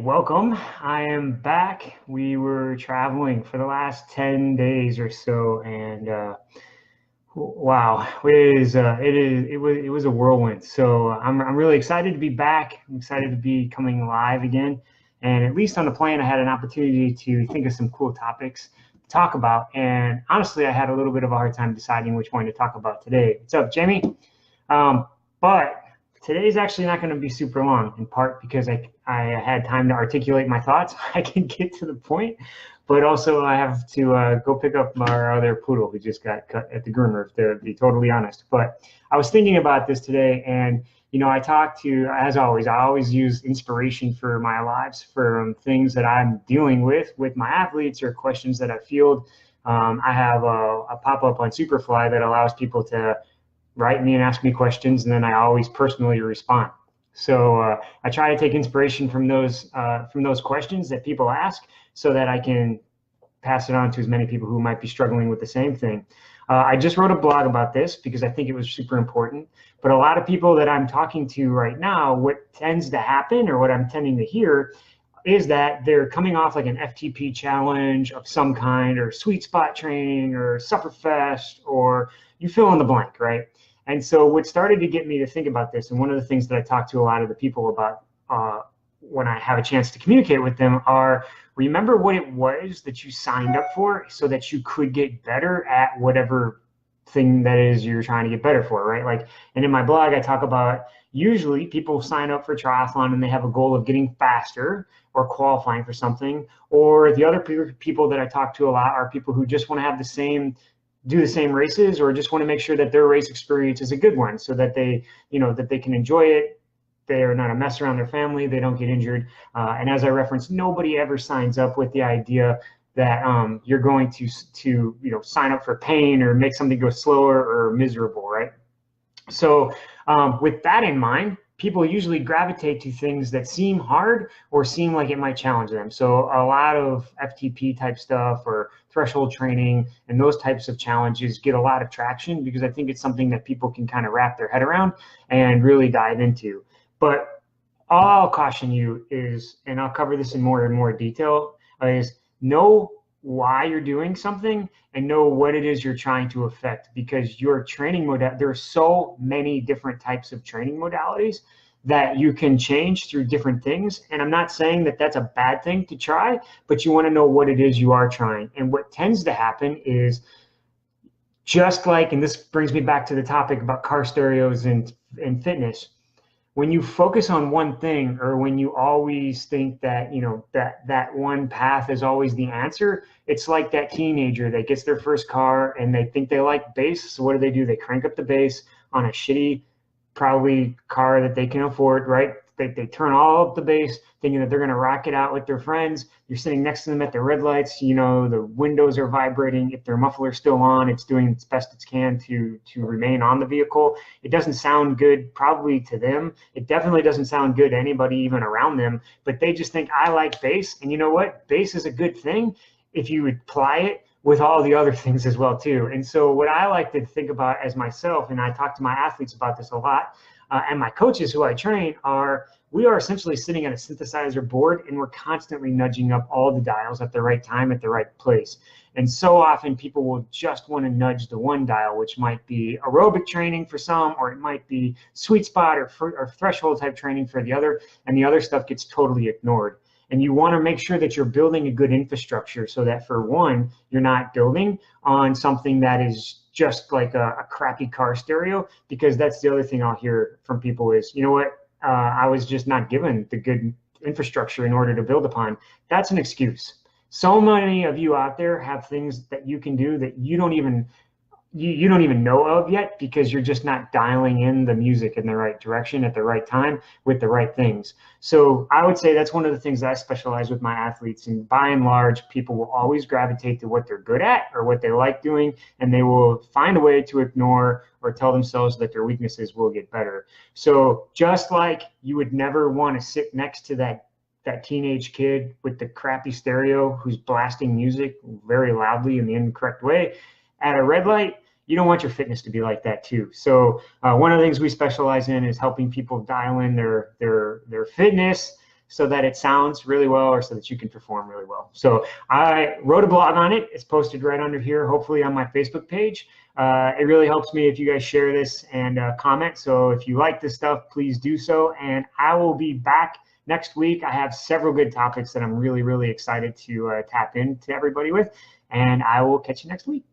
welcome. I am back. We were traveling for the last 10 days or so, and wow, it was a whirlwind. So I'm really excited to be back. I'm excited to be coming live again, and at least on the plane, I had an opportunity to think of some cool topics to talk about. And honestly, I had a little bit of a hard time deciding which one to talk about today. What's up, Jamie? But today's actually not going to be super long, in part because I had time to articulate my thoughts. I can get to the point, but also I have to go pick up our other poodle who just got cut at the groomer, to be totally honest. But I was thinking about this today, and I talk to, as always, I always use inspiration for my lives, for things that I'm dealing with my athletes or questions that I field. I have a pop-up on Superfly that allows people to write me and ask me questions, and then I always personally respond. So I try to take inspiration from those questions that people ask, so that I can pass it on to as many people who might be struggling with the same thing. I just wrote a blog about this because I think it was super important. But a lot of people that I'm talking to right now, what tends to happen, or what I'm tending to hear, is that they're coming off like an FTP challenge of some kind, or sweet spot training, or Sufferfest, or you fill in the blank, right? And so what started to get me to think about this, and one of the things that I talk to a lot of the people about when I have a chance to communicate with them, are remember what it was that you signed up for so that you could get better at whatever thing that is you're trying to get better for, right? Like, and in my blog, I talk about usually people sign up for triathlon and they have a goal of getting faster or qualifying for something. Or the other people that I talk to a lot are people who just want to have do the same races, or just want to make sure that their race experience is a good one, so that they can enjoy it. They're not a mess around their family. They don't get injured. And as I referenced, nobody ever signs up with the idea that you're going to sign up for pain or make something go slower or miserable, right? So with that in mind, people usually gravitate to things that seem hard or seem like it might challenge them. So a lot of FTP type stuff, or threshold training, and those types of challenges get a lot of traction because I think it's something that people can kind of wrap their head around and really dive into. But all I'll caution you is, and I'll cover this in more and more detail, is know why you're doing something and know what it is you're trying to affect, because your training modality, there are so many different types of training modalities that you can change through different things. And I'm not saying that that's a bad thing to try, but you want to know what it is you are trying. And what tends to happen is, just like, and this brings me back to the topic about car stereos and fitness, when you focus on one thing, or when you always think that that one path is always the answer, it's like that teenager that gets their first car and they think they like bass. So what do? They crank up the bass on a shitty, probably car that they can afford, right? They turn all up the bass, thinking that they're going to rock it out with their friends. You're sitting next to them at the red lights. The windows are vibrating. If their muffler's still on, it's doing its best it can to remain on the vehicle. It doesn't sound good probably to them. It definitely doesn't sound good to anybody even around them. But they just think, I like bass. And you know what? Bass is a good thing if you apply it with all the other things as well too. And so what I like to think about as myself, and I talk to my athletes about this a lot, and my coaches who I train, we are essentially sitting at a synthesizer board, and we're constantly nudging up all the dials at the right time, at the right place. And so often people will just want to nudge the one dial, which might be aerobic training for some, or it might be sweet spot or threshold type training for the other, and the other stuff gets totally ignored. And you want to make sure that you're building a good infrastructure, so that, for one, you're not building on something that is just like a crappy car stereo, because that's the other thing I'll hear from people is, you know what, I was just not given the good infrastructure in order to build upon. That's an excuse. So many of you out there have things that you can do that you don't even know of yet, because you're just not dialing in the music in the right direction at the right time with the right things. So I would say that's one of the things that I specialize with my athletes. And by and large, people will always gravitate to what they're good at or what they like doing, and they will find a way to ignore or tell themselves that their weaknesses will get better. So just like you would never want to sit next to that teenage kid with the crappy stereo who's blasting music very loudly in the incorrect way at a red light, you don't want your fitness to be like that too. So one of the things we specialize in is helping people dial in their fitness so that it sounds really well or so that you can perform really well. So I wrote a blog on it. It's posted right under here, hopefully on my Facebook page. It really helps me if you guys share this and comment. So if you like this stuff, please do so. And I will be back next week. I have several good topics that I'm really, really excited to tap into everybody with. And I will catch you next week.